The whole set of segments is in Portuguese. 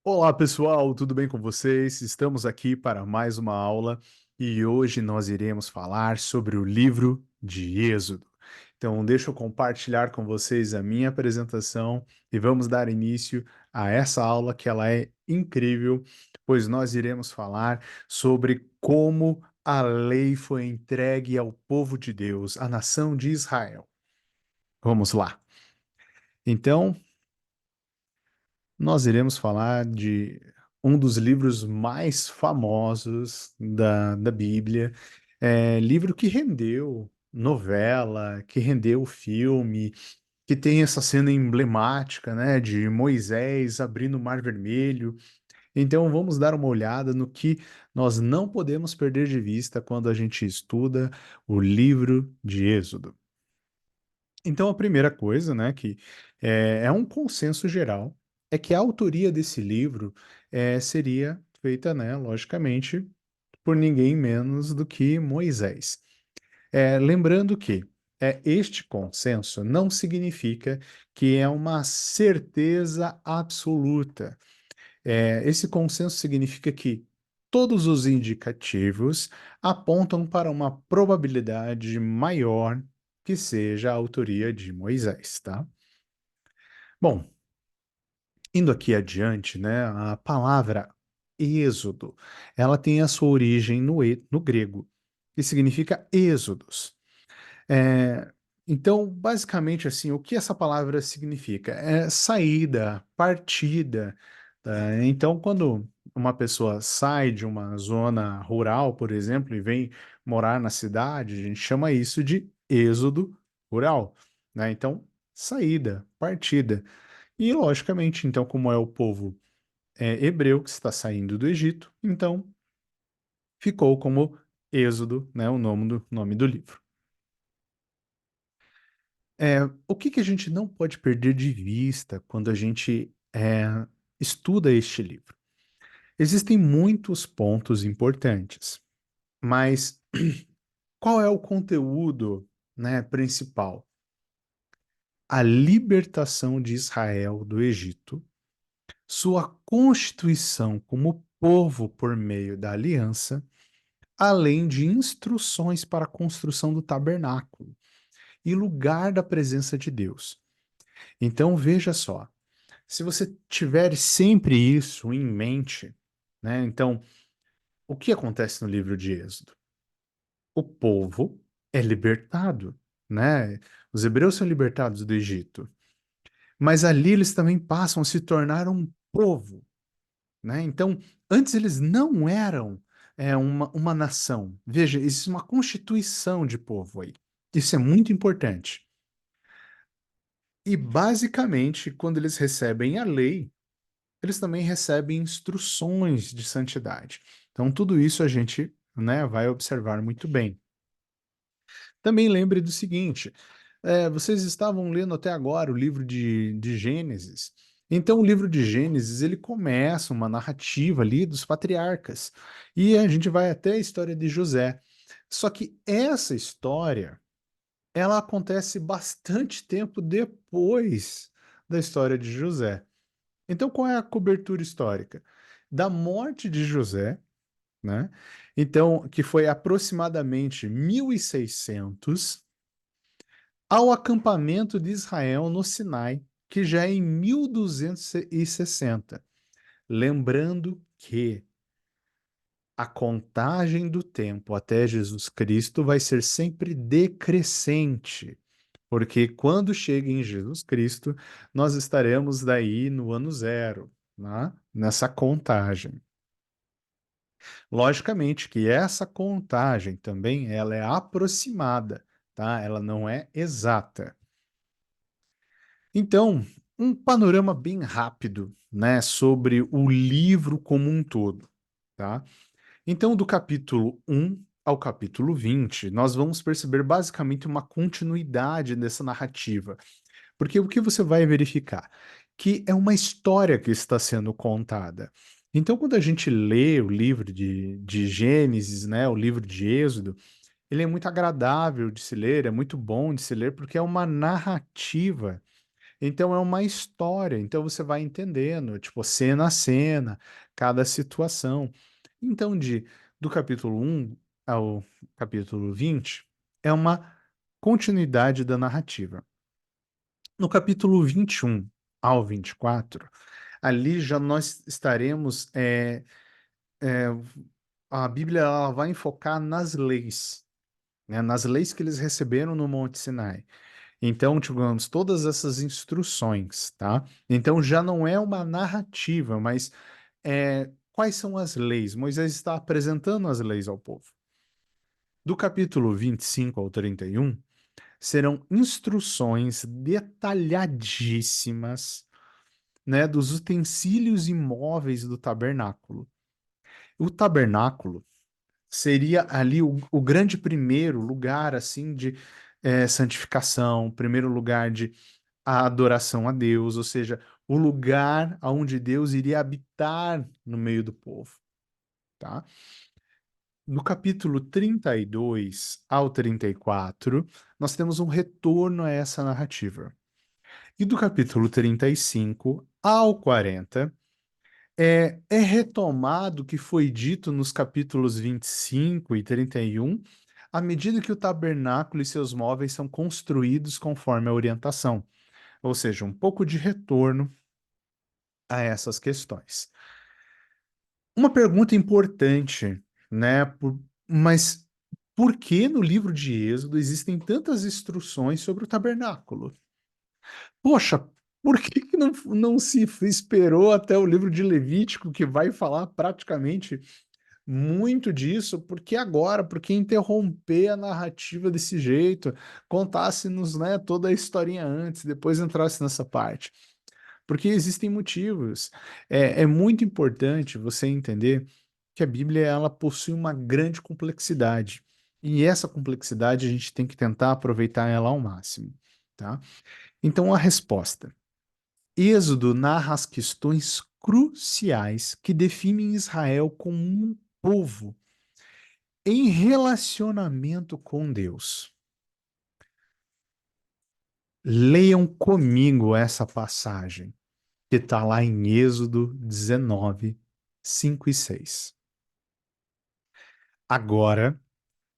Olá, pessoal, tudo bem com vocês? Estamos aqui para mais uma aula e hoje nós iremos falar sobre o livro de Êxodo. Então, deixa eu compartilhar com vocês a minha apresentação e vamos dar início a essa aula que ela é incrível, pois nós iremos falar sobre como a lei foi entregue ao povo de Deus, à nação de Israel. Vamos lá. Então, nós iremos falar de um dos livros mais famosos da Bíblia, livro que rendeu novela, que rendeu filme, que tem essa cena emblemática, né, de Moisés abrindo o Mar Vermelho. Então, vamos dar uma olhada no que nós não podemos perder de vista quando a gente estuda o livro de Êxodo. Então, a primeira coisa, né, que é um consenso geral, é que a autoria desse livro seria feita, né, logicamente, por ninguém menos do que Moisés. Lembrando que este consenso não significa que é uma certeza absoluta. Esse consenso significa que todos os indicativos apontam para uma probabilidade maior que seja a autoria de Moisés, tá? Bom, indo aqui adiante, né, a palavra êxodo, ela tem a sua origem no grego, que significa êxodos. É, então, basicamente, assim, o que essa palavra significa? É saída, partida. Tá? Então, quando uma pessoa sai de uma zona rural, por exemplo, e vem morar na cidade, a gente chama isso de êxodo rural, né? Então, saída, partida. E, logicamente, então, como é o povo hebreu que está saindo do Egito, então ficou como Êxodo, né, o nome do livro. O que que a gente não pode perder de vista quando a gente estuda este livro? Existem muitos pontos importantes, mas qual é o conteúdo, né, principal? A libertação de Israel do Egito, sua constituição como povo por meio da aliança, além de instruções para a construção do tabernáculo e lugar da presença de Deus. Então veja só, se você tiver sempre isso em mente, né? Então, o que acontece no livro de Êxodo? O povo é libertado, né? Os hebreus são libertados do Egito, mas ali eles também passam a se tornar um povo, né? Então, antes eles não eram uma nação. Veja, existe uma constituição de povo aí. Isso é muito importante. E basicamente, quando eles recebem a lei, eles também recebem instruções de santidade. Então, tudo isso a gente, né, vai observar muito bem. Também lembre do seguinte: vocês estavam lendo até agora o livro de Gênesis. Então, o livro de Gênesis ele começa uma narrativa ali dos patriarcas e a gente vai até a história de José. Só que essa história ela acontece bastante tempo depois da história de José. Então, qual é a cobertura histórica? Da morte de José, né? Então, que foi aproximadamente 1600, ao acampamento de Israel no Sinai, que já é em 1260. Lembrando que a contagem do tempo até Jesus Cristo vai ser sempre decrescente, porque quando chega em Jesus Cristo, nós estaremos daí no ano zero, né? Nessa contagem. Logicamente que essa contagem também ela é aproximada, tá? Ela não é exata. Então, um panorama bem rápido, né, sobre o livro como um todo, tá? Então, do capítulo 1 ao capítulo 20, nós vamos perceber basicamente uma continuidade dessa narrativa. Porque o que você vai verificar? Que é uma história que está sendo contada. Então, quando a gente lê o livro de Gênesis, né, o livro de Êxodo, ele é muito agradável de se ler, é muito bom de se ler, porque é uma narrativa Então é uma história, então você vai entendendo, tipo, cena a cena, cada situação. Então, do capítulo 1 ao capítulo 20 é uma continuidade da narrativa. No capítulo 21 ao 24, ali já nós estaremos. É, a Bíblia ela vai enfocar nas leis, né, nas leis que eles receberam no Monte Sinai. Então, digamos, todas essas instruções, tá? Então já não é uma narrativa, mas quais são as leis? Moisés está apresentando as leis ao povo. Do capítulo 25 ao 31, serão instruções detalhadíssimas, né, dos utensílios imóveis do tabernáculo. O tabernáculo seria ali o grande primeiro lugar, assim, de santificação, primeiro lugar de adoração a Deus, ou seja, o lugar onde Deus iria habitar no meio do povo, tá? No capítulo 32 ao 34, nós temos um retorno a essa narrativa. E do capítulo 35 ao 40, é retomado o que foi dito nos capítulos 25 e 31, à medida que o tabernáculo e seus móveis são construídos conforme a orientação, ou seja, um pouco de retorno a essas questões. Uma pergunta importante, né? Mas por que no livro de Êxodo existem tantas instruções sobre o tabernáculo? Poxa, por que que não se esperou até o livro de Levítico, que vai falar praticamente muito disso? Por que agora? Por que interromper a narrativa desse jeito? Contasse-nos, né, toda a historinha antes, depois entrasse nessa parte. Porque existem motivos. É muito importante você entender que a Bíblia ela possui uma grande complexidade. E essa complexidade a gente tem que tentar aproveitar ela ao máximo, tá? Então, a resposta. Êxodo narra as questões cruciais que definem Israel como um povo em relacionamento com Deus. Leiam comigo essa passagem, que está lá em Êxodo 19, 5 e 6. Agora,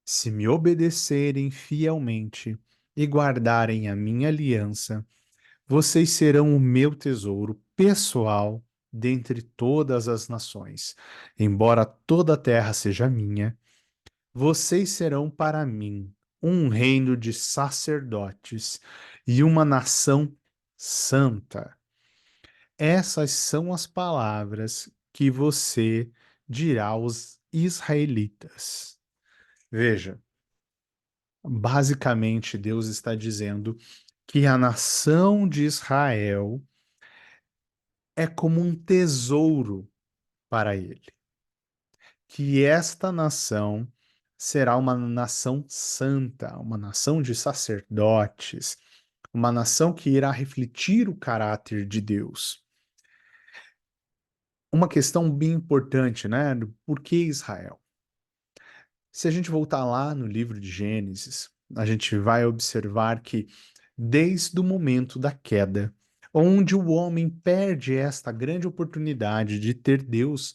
se me obedecerem fielmente e guardarem a minha aliança, vocês serão o meu tesouro pessoal dentre todas as nações. Embora toda a terra seja minha, vocês serão para mim um reino de sacerdotes e uma nação santa. Essas são as palavras que você dirá aos israelitas. Veja, basicamente Deus está dizendo que a nação de Israel é como um tesouro para ele, que esta nação será uma nação santa, uma nação de sacerdotes, uma nação que irá refletir o caráter de Deus. Uma questão bem importante, né? Do porquê Israel? Se a gente voltar lá no livro de Gênesis, a gente vai observar que desde o momento da queda, onde o homem perde esta grande oportunidade de ter Deus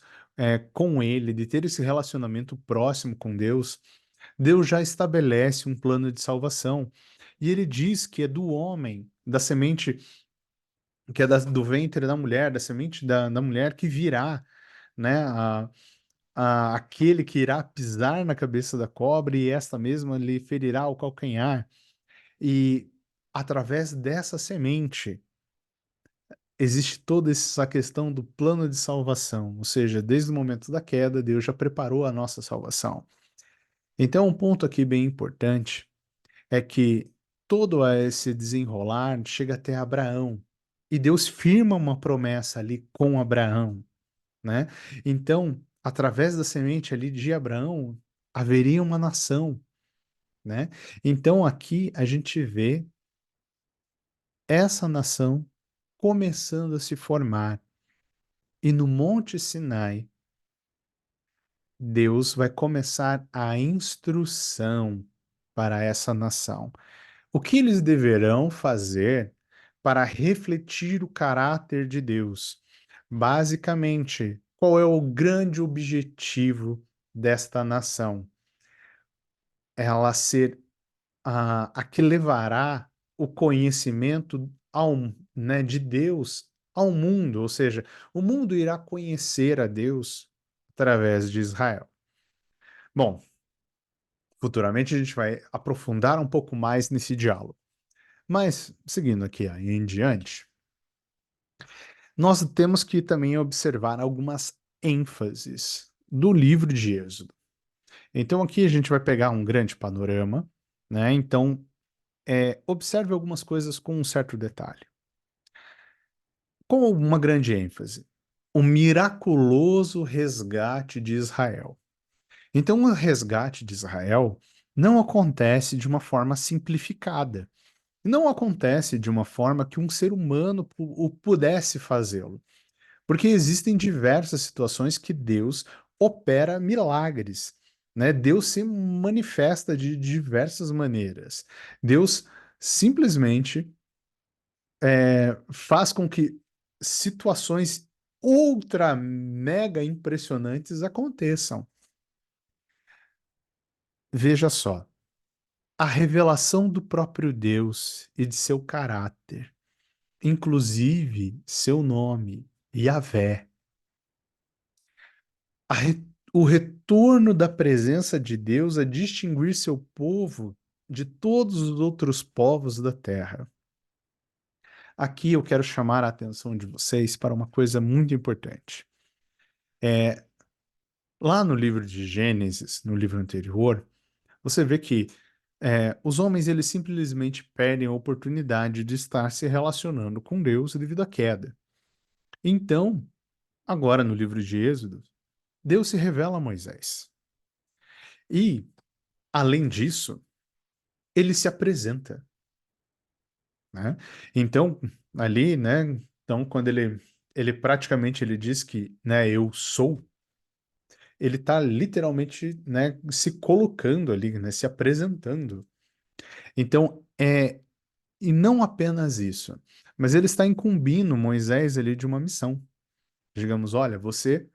com ele, de ter esse relacionamento próximo com Deus, Deus já estabelece um plano de salvação. E ele diz que é do homem, da semente, que é do ventre da mulher, da semente da mulher que virá, né, aquele que irá pisar na cabeça da cobra e esta mesma lhe ferirá o calcanhar. E através dessa semente existe toda essa questão do plano de salvação, ou seja, desde o momento da queda, Deus já preparou a nossa salvação. Então, um ponto aqui bem importante é que todo esse desenrolar chega até Abraão. E Deus firma uma promessa ali com Abraão, né? Então, através da semente ali de Abraão, haveria uma nação, né? Então, aqui a gente vê essa nação começando a se formar. E no Monte Sinai, Deus vai começar a instrução para essa nação. O que eles deverão fazer para refletir o caráter de Deus. Basicamente, qual é o grande objetivo desta nação? Ela ser a que levará o conhecimento né, de Deus ao mundo, ou seja, o mundo irá conhecer a Deus através de Israel. Bom, futuramente a gente vai aprofundar um pouco mais nesse diálogo. Mas, seguindo aqui aí em diante, nós temos que também observar algumas ênfases do livro de Êxodo. Então, aqui a gente vai pegar um grande panorama, né? Então, observe algumas coisas com um certo detalhe. Com uma grande ênfase, o miraculoso resgate de Israel. Então, o resgate de Israel não acontece de uma forma simplificada. Não acontece de uma forma que um ser humano o pudesse fazê-lo. Porque existem diversas situações que Deus opera milagres, né? Deus se manifesta de diversas maneiras. Deus simplesmente faz com que situações ultra mega impressionantes aconteçam. Veja só, a revelação do próprio Deus e de seu caráter, inclusive seu nome, Yahvé. O retorno da presença de Deus a distinguir seu povo de todos os outros povos da terra. Aqui eu quero chamar a atenção de vocês para uma coisa muito importante. Lá no livro de Gênesis, no livro anterior, você vê que os homens eles simplesmente perdem a oportunidade de estar se relacionando com Deus devido à queda. Então, agora no livro de Êxodo, Deus se revela a Moisés. E, além disso, ele se apresenta, né? Então, ali, né? Então, quando ele praticamente ele diz que, né, eu sou, ele está literalmente, né, se colocando ali, né, se apresentando. Então, e não apenas isso, mas ele está incumbindo Moisés ali de uma missão. Digamos, olha, você,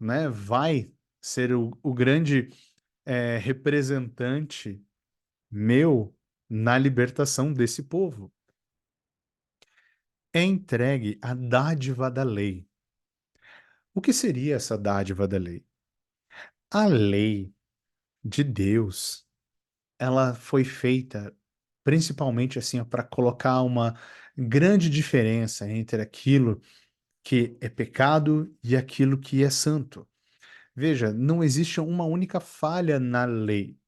né, vai ser o grande representante meu na libertação desse povo. É entregue a dádiva da lei. O que seria essa dádiva da lei? A lei de Deus, ela foi feita principalmente assim para colocar uma grande diferença entre aquilo que é pecado e aquilo que é santo. Veja, não existe uma única falha na lei.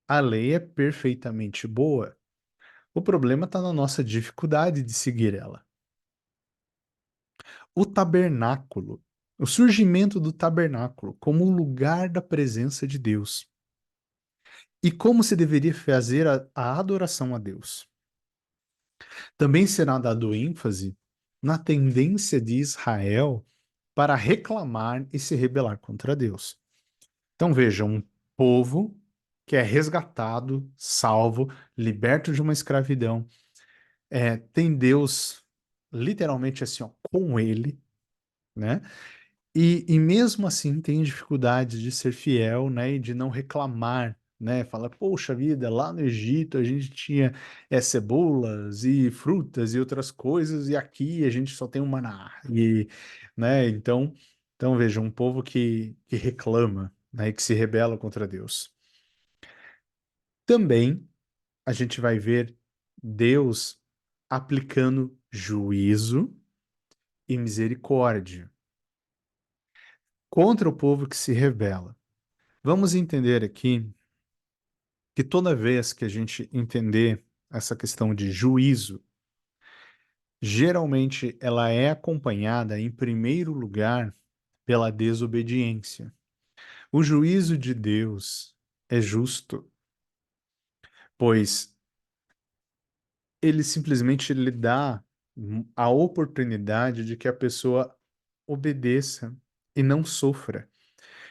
A lei é perfeitamente boa. O problema está na nossa dificuldade de seguir ela. O tabernáculo, o surgimento do tabernáculo como o lugar da presença de Deus. E como se deveria fazer a adoração a Deus. Também será dado ênfase na tendência de Israel para reclamar e se rebelar contra Deus. Então veja, um povo que é resgatado, salvo, liberto de uma escravidão, tem Deus literalmente assim, ó, com ele, né? E mesmo assim tem dificuldade de ser fiel, né? E de não reclamar, né? Fala, poxa vida, lá no Egito a gente tinha cebolas e frutas e outras coisas, e aqui a gente só tem o maná. E, né? Então veja, um povo que reclama, né? E que se rebela contra Deus. Também a gente vai ver Deus aplicando juízo e misericórdia contra o povo que se rebela. Vamos entender aqui que toda vez que a gente entender essa questão de juízo, geralmente ela é acompanhada, em primeiro lugar, pela desobediência. O juízo de Deus é justo, pois ele simplesmente lhe dá a oportunidade de que a pessoa obedeça e não sofra.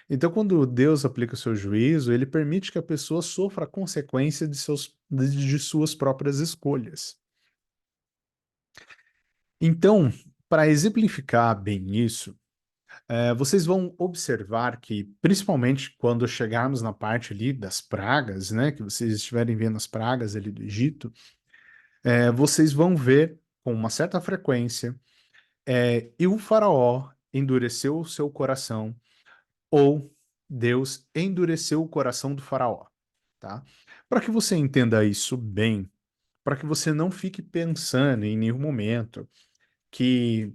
Então, quando Deus aplica o seu juízo, ele permite que a pessoa sofra a consequência de suas próprias escolhas. Então, para exemplificar bem isso, vocês vão observar que, principalmente quando chegarmos na parte ali das pragas, né, que vocês estiverem vendo as pragas ali do Egito, vocês vão ver com uma certa frequência, e o faraó endureceu o seu coração, ou Deus endureceu o coração do faraó, tá? Para que você entenda isso bem, para que você não fique pensando em nenhum momento que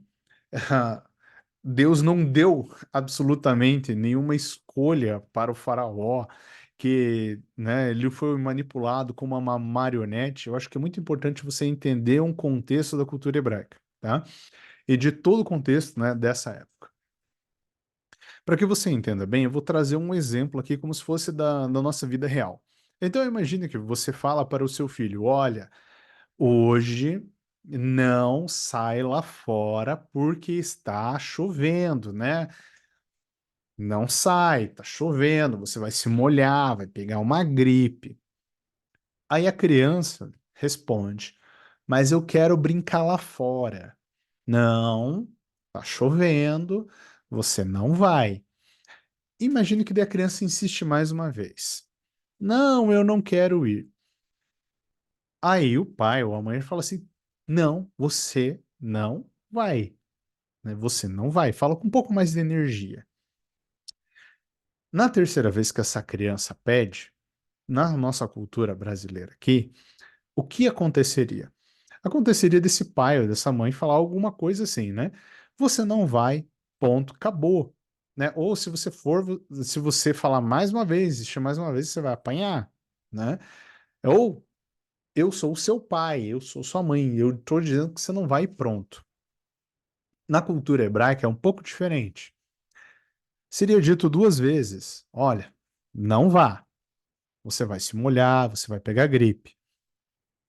Deus não deu absolutamente nenhuma escolha para o faraó, que, né, ele foi manipulado como uma marionete. Eu acho que é muito importante você entender um contexto da cultura hebraica, tá? E de todo o contexto, né, dessa época. Para que você entenda bem, eu vou trazer um exemplo aqui como se fosse da nossa vida real. Então imagine que você fala para o seu filho, olha, hoje não sai lá fora porque está chovendo, né? Não sai, tá chovendo, você vai se molhar, vai pegar uma gripe. Aí a criança responde: Mas eu quero brincar lá fora. Não, tá chovendo, você não vai. Imagine que daí a criança insiste mais uma vez. Não, eu não quero ir. Aí o pai ou a mãe fala assim: Não, você não vai, né? Você não vai. Fala com um pouco mais de energia. Na terceira vez que essa criança pede, na nossa cultura brasileira aqui, o que aconteceria? Aconteceria desse pai ou dessa mãe falar alguma coisa assim, né? Você não vai, ponto, acabou, né? Ou se você for, se você falar mais uma vez, insistir mais uma vez, você vai apanhar, né? Ou eu sou o seu pai, eu sou sua mãe, eu estou dizendo que você não vai e pronto. Na cultura hebraica é um pouco diferente. Seria dito duas vezes: olha, não vá, você vai se molhar, você vai pegar gripe.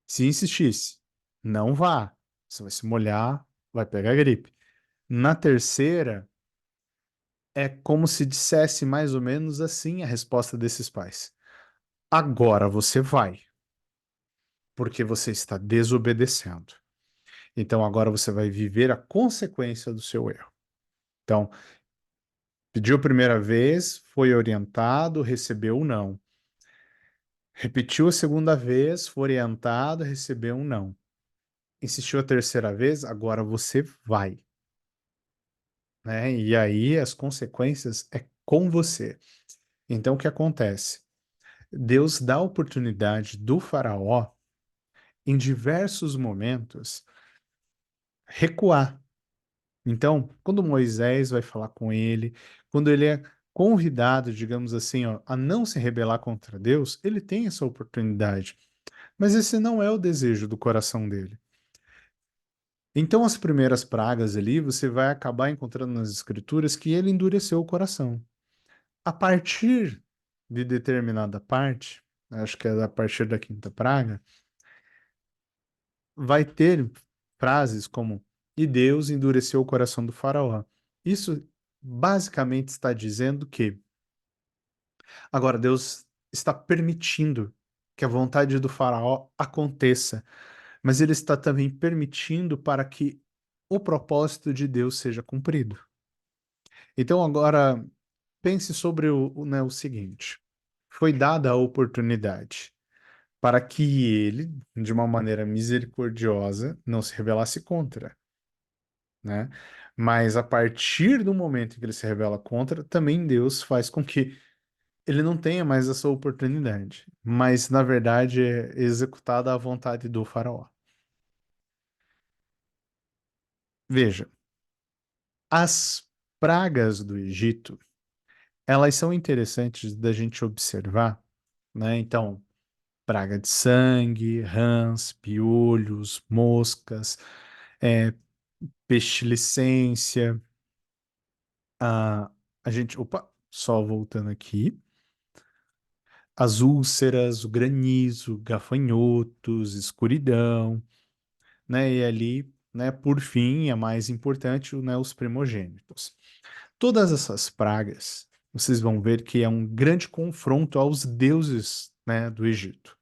Se insistisse, não vá. Você vai se molhar, vai pegar gripe. Na terceira, é como se dissesse mais ou menos assim a resposta desses pais. Agora você vai, porque você está desobedecendo. Então agora você vai viver a consequência do seu erro. Então, pediu a primeira vez, foi orientado, recebeu um não. Repetiu a segunda vez, foi orientado, recebeu um não. Insistiu a terceira vez, agora você vai. Né? E aí as consequências é com você. Então o que acontece? Deus dá a oportunidade do faraó, em diversos momentos, recuar. Então, quando Moisés vai falar com ele, quando ele é convidado, digamos assim, ó, a não se rebelar contra Deus, ele tem essa oportunidade. Mas esse não é o desejo do coração dele. Então, as primeiras pragas ali, você vai acabar encontrando nas escrituras que ele endureceu o coração. A partir de determinada parte, acho que é a partir da quinta praga, vai ter frases como: E Deus endureceu o coração do faraó. Isso basicamente está dizendo que agora Deus está permitindo que a vontade do faraó aconteça, mas ele está também permitindo para que o propósito de Deus seja cumprido. Então agora pense sobre né, o seguinte: foi dada a oportunidade para que ele, de uma maneira misericordiosa, não se rebelasse contra, né? Mas a partir do momento em que ele se rebela contra, também Deus faz com que ele não tenha mais essa oportunidade, mas na verdade é executada a vontade do faraó. Veja, as pragas do Egito, elas são interessantes da gente observar, né? Então, praga de sangue, rãs, piolhos, moscas, é, pestilicência, a gente, opa, só voltando aqui, as úlceras, o granizo, gafanhotos, escuridão, né? E ali, né, por fim, é mais importante, né, os primogênitos. Todas essas pragas, vocês vão ver que é um grande confronto aos deuses, né, do Egito.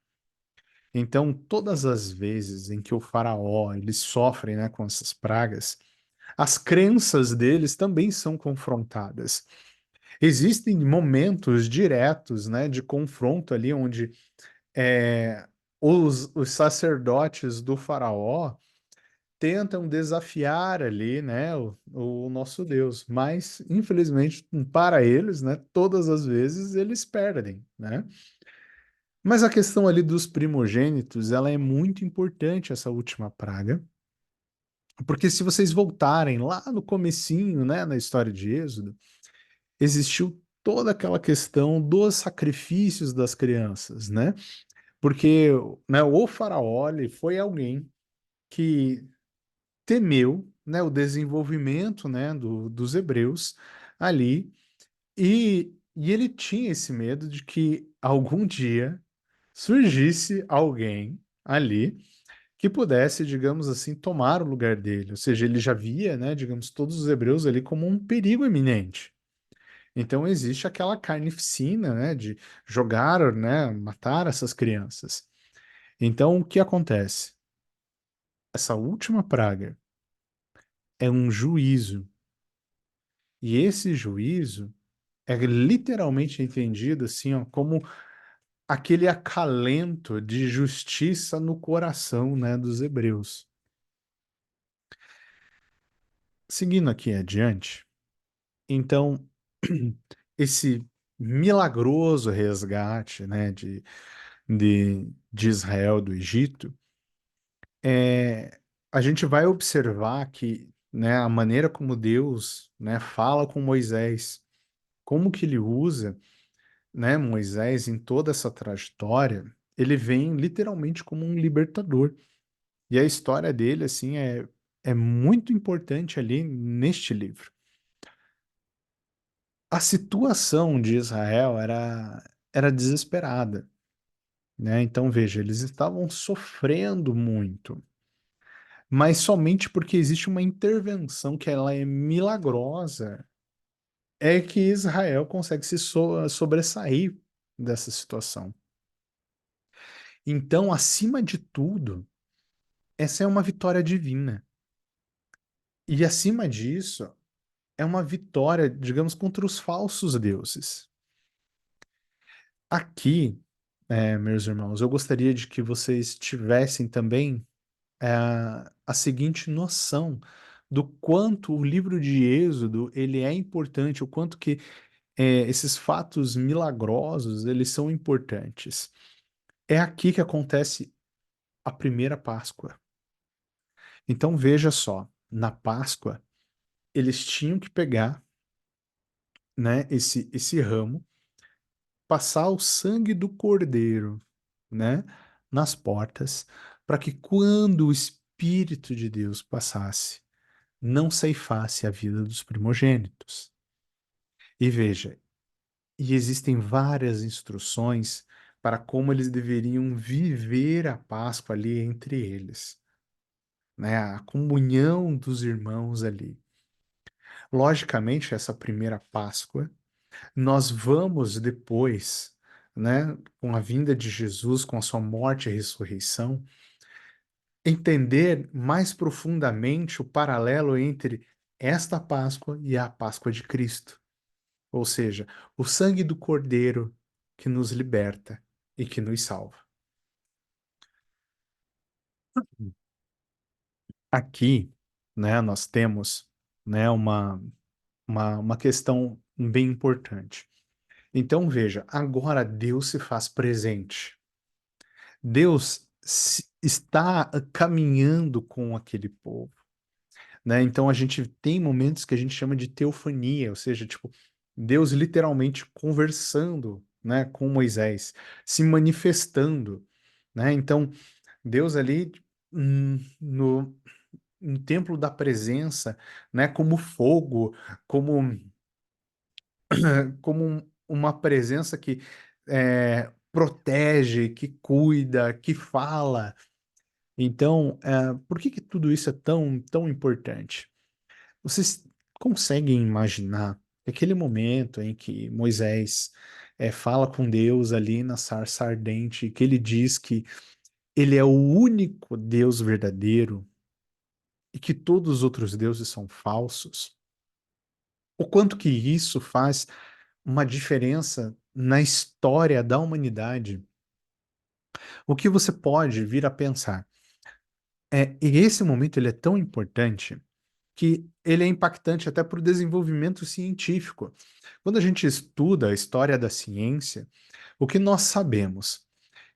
Então, todas as vezes em que o faraó ele sofre, né, com essas pragas, as crenças deles também são confrontadas. Existem momentos diretos, né, de confronto ali onde os sacerdotes do faraó tentam desafiar ali, né, o nosso Deus, mas infelizmente para eles, né, todas as vezes eles perdem, né? Mas a questão ali dos primogênitos, ela é muito importante, essa última praga, porque se vocês voltarem lá no comecinho, né, na história de Êxodo, existiu toda aquela questão dos sacrifícios das crianças, né? Porque, né, o faraó ele foi alguém que temeu, né, o desenvolvimento, né, dos hebreus ali, e ele tinha esse medo de que algum dia surgisse alguém ali que pudesse, digamos assim, tomar o lugar dele. Ou seja, ele já via, né, digamos, todos os hebreus ali como um perigo iminente. Então existe aquela carnificina, né, de jogar, né, matar essas crianças. Então o que acontece? Essa última praga é um juízo. E esse juízo é literalmente entendido assim, ó, como aquele acalento de justiça no coração, né, dos hebreus. Seguindo aqui adiante, então, esse milagroso resgate, né, de Israel do Egito, a gente vai observar que, né, a maneira como Deus, né, fala com Moisés, como que ele usa, né, Moisés em toda essa trajetória, ele vem literalmente como um libertador. E a história dele, assim, é muito importante ali neste livro. A situação de Israel era desesperada, né? Então, veja, eles estavam sofrendo muito, mas somente porque existe uma intervenção que ela é milagrosa, é que Israel consegue se sobressair dessa situação. Então, acima de tudo, essa é uma vitória divina. E acima disso, é uma vitória, digamos, contra os falsos deuses. Aqui, meus irmãos, eu gostaria de que vocês tivessem também é, a seguinte noção do quanto o livro de Êxodo ele é importante, o quanto que esses fatos milagrosos eles são importantes. É aqui que acontece a primeira Páscoa. Então veja só, na Páscoa eles tinham que pegar, né, esse ramo, passar o sangue do cordeiro, né, nas portas, para que quando o Espírito de Deus passasse, não ceifasse a vida dos primogênitos. E veja, e existem várias instruções para como eles deveriam viver a Páscoa ali entre eles, né? A comunhão dos irmãos ali. Logicamente, essa primeira Páscoa, nós vamos depois, né, com a vinda de Jesus, com a sua morte e ressurreição, entender mais profundamente o paralelo entre esta Páscoa e a Páscoa de Cristo. Ou seja, o sangue do Cordeiro que nos liberta e que nos salva. Aqui, né, nós temos, né, uma questão bem importante. Então, veja, agora Deus se faz presente. Deus está caminhando com aquele povo, né? Então, a gente tem momentos que a gente chama de teofania, ou seja, tipo, Deus literalmente conversando, né, com Moisés, se manifestando, né? Então, Deus ali no templo da presença, né, como fogo, como uma presença que protege, que cuida, que fala. Então, por que que tudo isso é tão importante? Vocês conseguem imaginar aquele momento em que Moisés fala com Deus ali na sarça ardente, que ele diz que ele é o único Deus verdadeiro e que todos os outros deuses são falsos, o quanto que isso faz uma diferença na história da humanidade, o que você pode vir a pensar e esse momento ele é tão importante que ele é impactante até para o desenvolvimento científico. Quando a gente estuda a história da ciência, o que nós sabemos?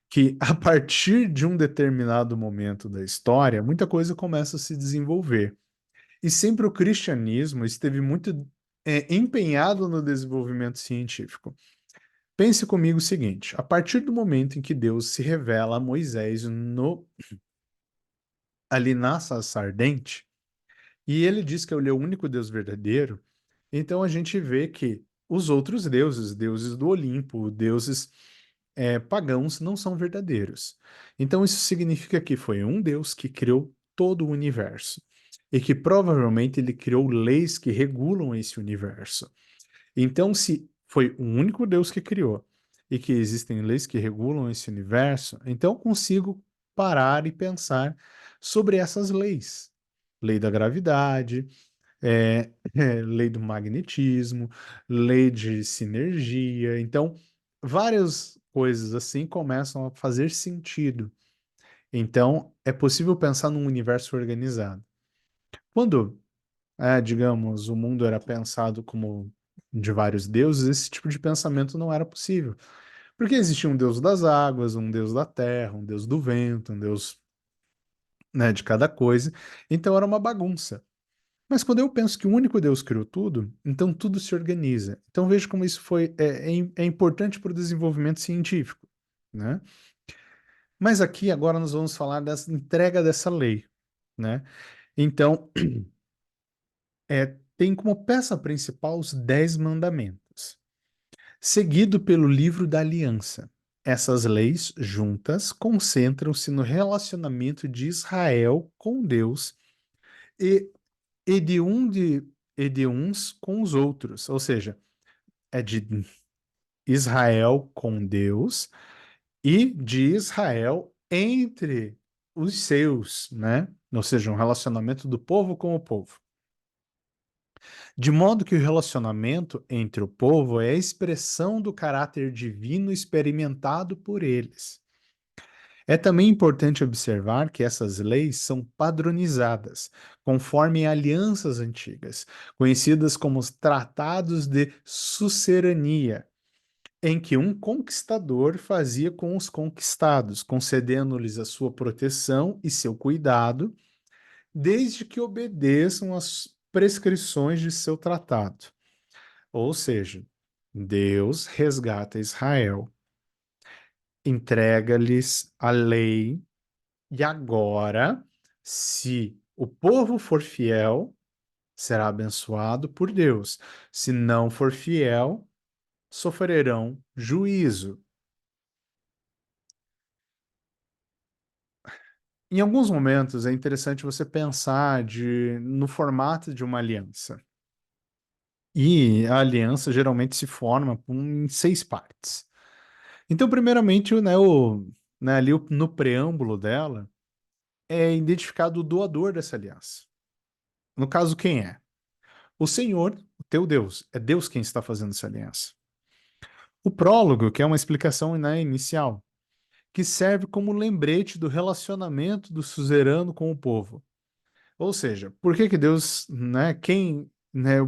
Que a partir de um determinado momento da história, muita coisa começa a se desenvolver. E sempre o cristianismo esteve muito empenhado no desenvolvimento científico. Pense comigo o seguinte: a partir do momento em que Deus se revela a Moisés ali na sarça ardente, e ele diz que ele é o único Deus verdadeiro, então a gente vê que os outros deuses, deuses do Olimpo, deuses pagãos, não são verdadeiros. Então isso significa que foi um Deus que criou todo o universo e que provavelmente ele criou leis que regulam esse universo. Então, se foi o único Deus que criou e que existem leis que regulam esse universo, então eu consigo parar e pensar sobre essas leis. Lei da gravidade, lei do magnetismo, lei de sinergia. Então, várias coisas assim começam a fazer sentido. Então, é possível pensar num universo organizado. Quando, digamos, o mundo era pensado como de vários deuses, esse tipo de pensamento não era possível. Porque existia um deus das águas, um deus da terra, um deus do vento, um deus, né, de cada coisa. Então era uma bagunça. Mas quando eu penso que o único Deus criou tudo, então tudo se organiza. Então veja como isso é importante para o desenvolvimento científico, né? Mas aqui agora nós vamos falar da entrega dessa lei, né? Então, tem como peça principal os 10 mandamentos, seguido pelo livro da aliança. Essas leis juntas concentram-se no relacionamento de Israel com Deus e, e de um de e de uns com os outros, ou seja, é de Israel com Deus e de Israel entre os seus, né? Ou seja, um relacionamento do povo com o povo. De modo que o relacionamento entre o povo é a expressão do caráter divino experimentado por eles. É também importante observar que essas leis são padronizadas, conforme alianças antigas, conhecidas como os tratados de sucerania, em que um conquistador fazia com os conquistados, concedendo-lhes a sua proteção e seu cuidado, desde que obedeçam às prescrições de seu tratado. Ou seja, Deus resgata Israel, entrega-lhes a lei, e agora, se o povo for fiel, será abençoado por Deus. Se não for fiel, sofrerão juízo. Em alguns momentos é interessante você pensar no formato de uma aliança. E a aliança geralmente se forma em 6 partes. Então, primeiramente, ali no preâmbulo dela, é identificado o doador dessa aliança. No caso, quem é? O Senhor, o teu Deus. É Deus quem está fazendo essa aliança. O prólogo, que é uma explicação, né, inicial, que serve como lembrete do relacionamento do suzerano com o povo. Ou seja, por que que Deus, né,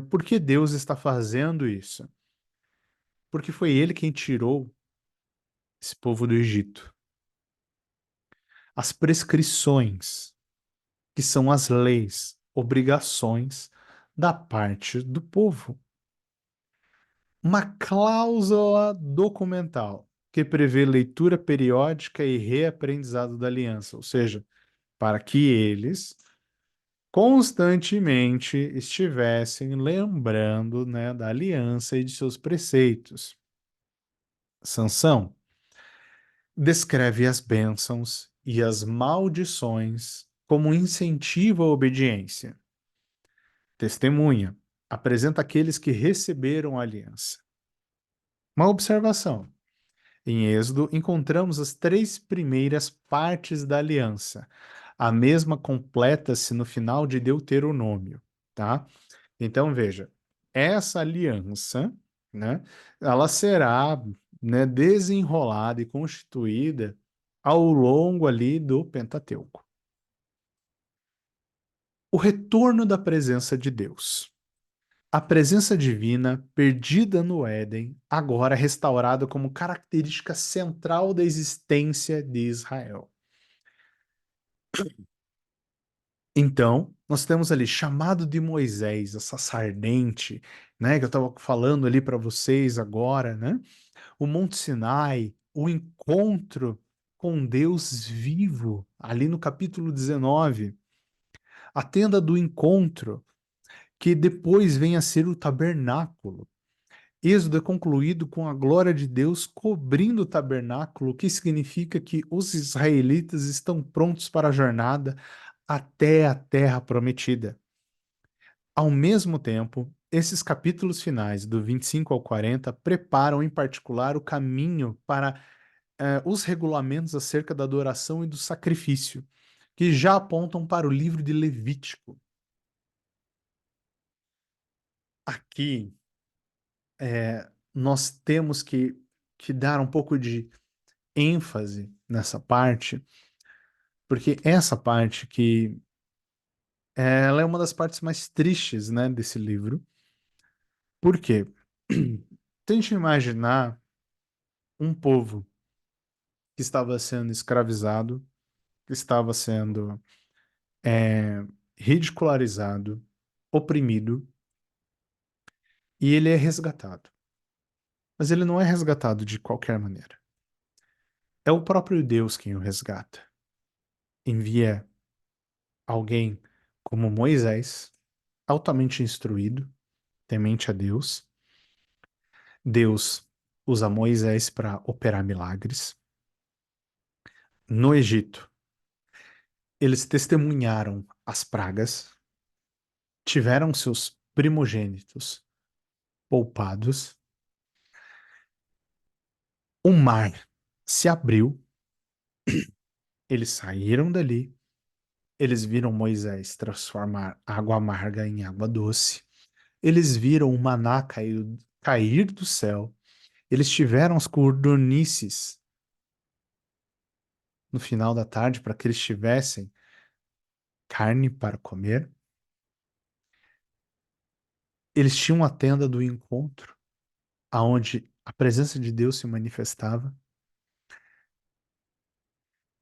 por que Deus está fazendo isso? Porque foi ele quem tirou esse povo do Egito. As prescrições, que são as leis, obrigações da parte do povo. Uma cláusula documental que prevê leitura periódica e reaprendizado da aliança, ou seja, para que eles constantemente estivessem lembrando, né, da aliança e de seus preceitos. Sansão descreve as bênçãos e as maldições como um incentivo à obediência. Testemunha apresenta aqueles que receberam a aliança. Uma observação: Em Êxodo, encontramos as três primeiras partes da aliança. A mesma completa-se no final de Deuteronômio, tá? Então, veja, essa aliança, né, ela será, né, desenrolada e constituída ao longo ali do Pentateuco. O retorno da presença de Deus. A presença divina, perdida no Éden, agora restaurada como característica central da existência de Israel. Então, nós temos ali chamado de Moisés, essa sardente, né, que eu estava falando ali para vocês agora, né? O Monte Sinai, o encontro com Deus vivo, ali no capítulo 19, a tenda do encontro, que depois vem a ser o tabernáculo. Êxodo é concluído com a glória de Deus cobrindo o tabernáculo, o que significa que os israelitas estão prontos para a jornada até a terra prometida. Ao mesmo tempo, esses capítulos finais, do 25 ao 40, preparam em particular o caminho para os regulamentos acerca da adoração e do sacrifício, que já apontam para o livro de Levítico. Aqui, nós temos que dar um pouco de ênfase nessa parte, porque essa parte que ela é uma das partes mais tristes, né, desse livro. Por quê? Tente imaginar um povo que estava sendo escravizado, que estava sendo é, ridicularizado, oprimido, e ele é resgatado. Mas ele não é resgatado de qualquer maneira. É o próprio Deus quem o resgata. Envia alguém como Moisés, altamente instruído, temente a Deus. Deus usa Moisés para operar milagres. No Egito, eles testemunharam as pragas, tiveram seus primogênitos poupados. O mar se abriu, eles saíram dali, eles viram Moisés transformar água amarga em água doce, eles viram o maná cair do céu, eles tiveram as codornices no final da tarde para que eles tivessem carne para comer. Eles tinham a tenda do encontro, aonde a presença de Deus se manifestava.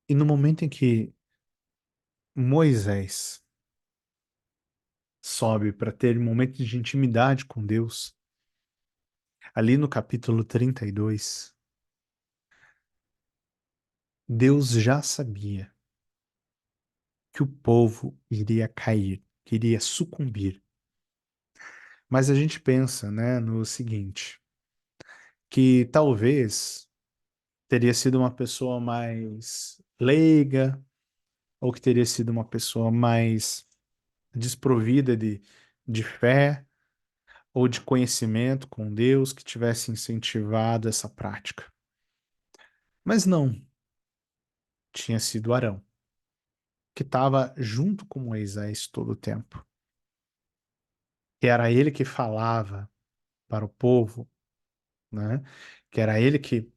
E no momento em que Moisés sobe para ter um momento de intimidade com Deus, ali no capítulo 32, Deus já sabia que o povo iria cair, que iria sucumbir. Mas a gente pensa, né, no seguinte, que talvez teria sido uma pessoa mais leiga, ou que teria sido uma pessoa mais desprovida de fé ou de conhecimento com Deus que tivesse incentivado essa prática. Mas não, tinha sido Arão, que estava junto com Moisés todo o tempo. Que era ele que falava para o povo, né? Que era ele que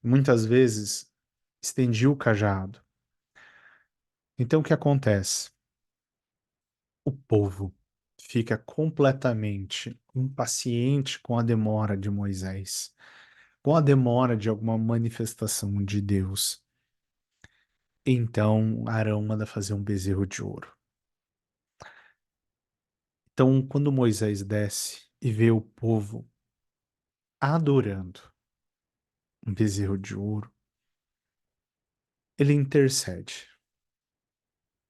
muitas vezes estendia o cajado. Então o que acontece? O povo fica completamente impaciente com a demora de Moisés, com a demora de alguma manifestação de Deus. Então Arão manda fazer um bezerro de ouro. Então, quando Moisés desce e vê o povo adorando um bezerro de ouro, ele intercede.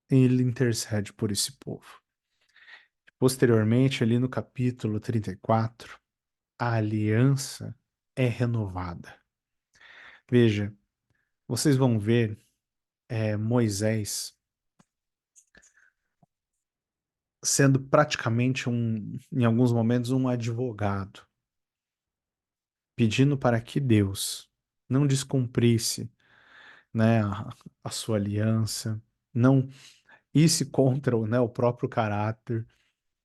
Ele intercede por esse povo. Posteriormente, ali no capítulo 34, a aliança é renovada. Veja, vocês vão ver Moisés sendo praticamente em alguns momentos, um advogado, pedindo para que Deus não descumprisse, né, a sua aliança, não isse contra né, o próprio caráter,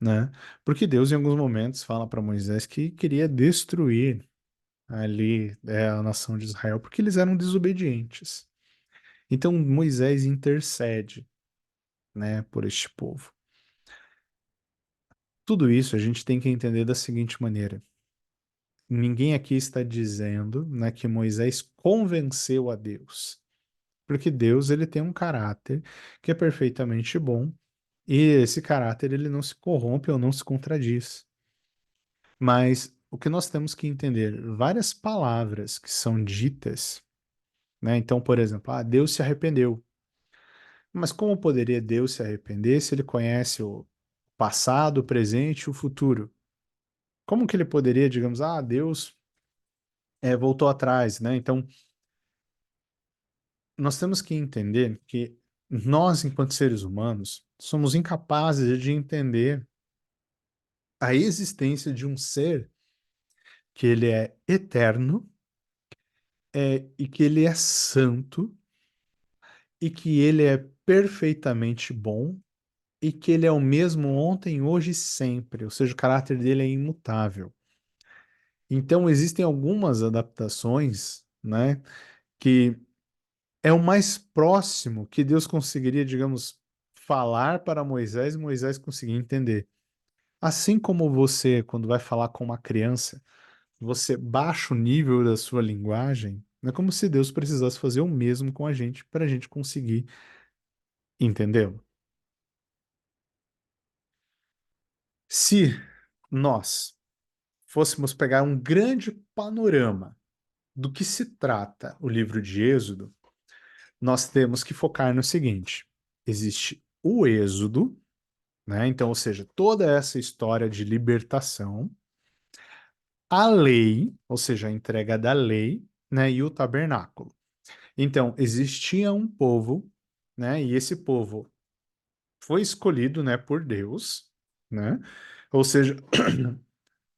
né? Porque Deus, em alguns momentos, fala para Moisés que queria destruir ali a nação de Israel, porque eles eram desobedientes. Então Moisés intercede, né, por este povo. Tudo isso a gente tem que entender da seguinte maneira. Ninguém aqui está dizendo, né, que Moisés convenceu a Deus, porque Deus ele tem um caráter que é perfeitamente bom e esse caráter ele não se corrompe ou não se contradiz. Mas o que nós temos que entender, várias palavras que são ditas, né? Então, por exemplo, Deus se arrependeu. Mas como poderia Deus se arrepender se ele conhece o passado, o presente e o futuro? Como que ele poderia, digamos, Deus voltou atrás, né? Então, nós temos que entender que nós, enquanto seres humanos, somos incapazes de entender a existência de um ser que ele é eterno, e que ele é santo, e que ele é perfeitamente bom, e que ele é o mesmo ontem, hoje e sempre, ou seja, o caráter dele é imutável. Então, existem algumas adaptações, né, que é o mais próximo que Deus conseguiria, digamos, falar para Moisés e Moisés conseguir entender. Assim como você, quando vai falar com uma criança, você baixa o nível da sua linguagem, não é como se Deus precisasse fazer o mesmo com a gente para a gente conseguir entendê-lo. Se nós fôssemos pegar um grande panorama do que se trata o livro de Êxodo, nós temos que focar no seguinte: existe o Êxodo, né? Então, ou seja, toda essa história de libertação, a lei, ou seja, a entrega da lei, né? E o tabernáculo. Então, existia um povo, né? E esse povo foi escolhido, né, por Deus, né? Ou seja,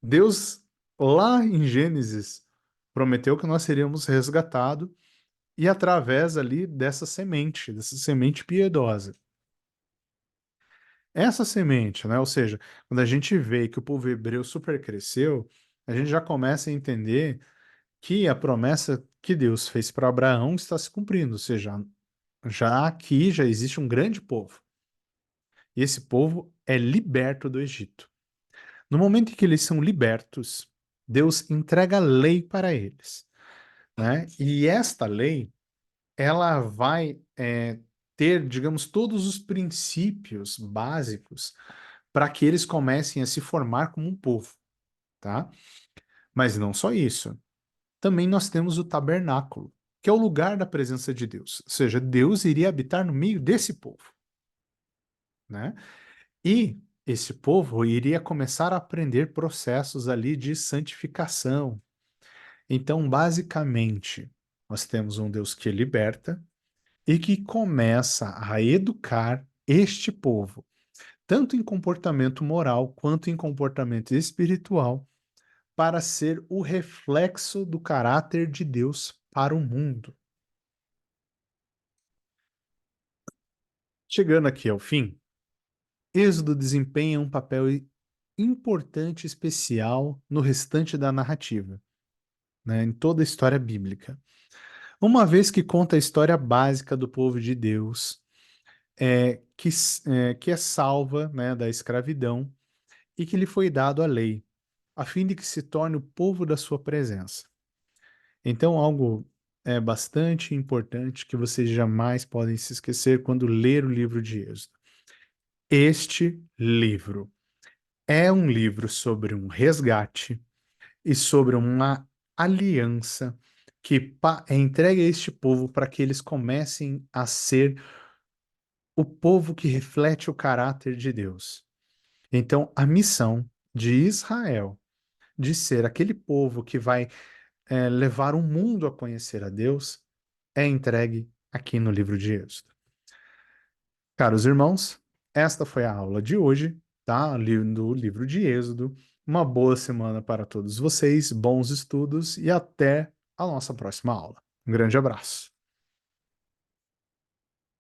Deus lá em Gênesis prometeu que nós seríamos resgatados e através ali dessa semente piedosa. Essa semente, né? Ou seja, quando a gente vê que o povo hebreu supercresceu, a gente já começa a entender que a promessa que Deus fez para Abraão está se cumprindo, ou seja, já aqui já existe um grande povo. E esse povo é liberto do Egito. No momento em que eles são libertos, Deus entrega a lei para eles, né? E esta lei, ela vai ter, digamos, todos os princípios básicos para que eles comecem a se formar como um povo, tá? Mas não só isso. Também nós temos o tabernáculo, que é o lugar da presença de Deus. Ou seja, Deus iria habitar no meio desse povo, né? E esse povo iria começar a aprender processos ali de santificação. Então, basicamente, nós temos um Deus que liberta e que começa a educar este povo, tanto em comportamento moral quanto em comportamento espiritual, para ser o reflexo do caráter de Deus para o mundo. Chegando aqui ao fim, Êxodo desempenha um papel importante e especial no restante da narrativa, né, em toda a história bíblica. Uma vez que conta a história básica do povo de Deus, que é salva, né, da escravidão e que lhe foi dado a lei, a fim de que se torne o povo da sua presença. Então, algo bastante importante que vocês jamais podem se esquecer quando ler o livro de Êxodo. Este livro é um livro sobre um resgate e sobre uma aliança que é entregue a este povo para que eles comecem a ser o povo que reflete o caráter de Deus. Então, a missão de Israel de ser aquele povo que vai levar o mundo a conhecer a Deus é entregue aqui no livro de Êxodo. Caros irmãos, esta foi a aula de hoje, tá? Do livro de Êxodo. Uma boa semana para todos vocês, bons estudos e até a nossa próxima aula. Um grande abraço.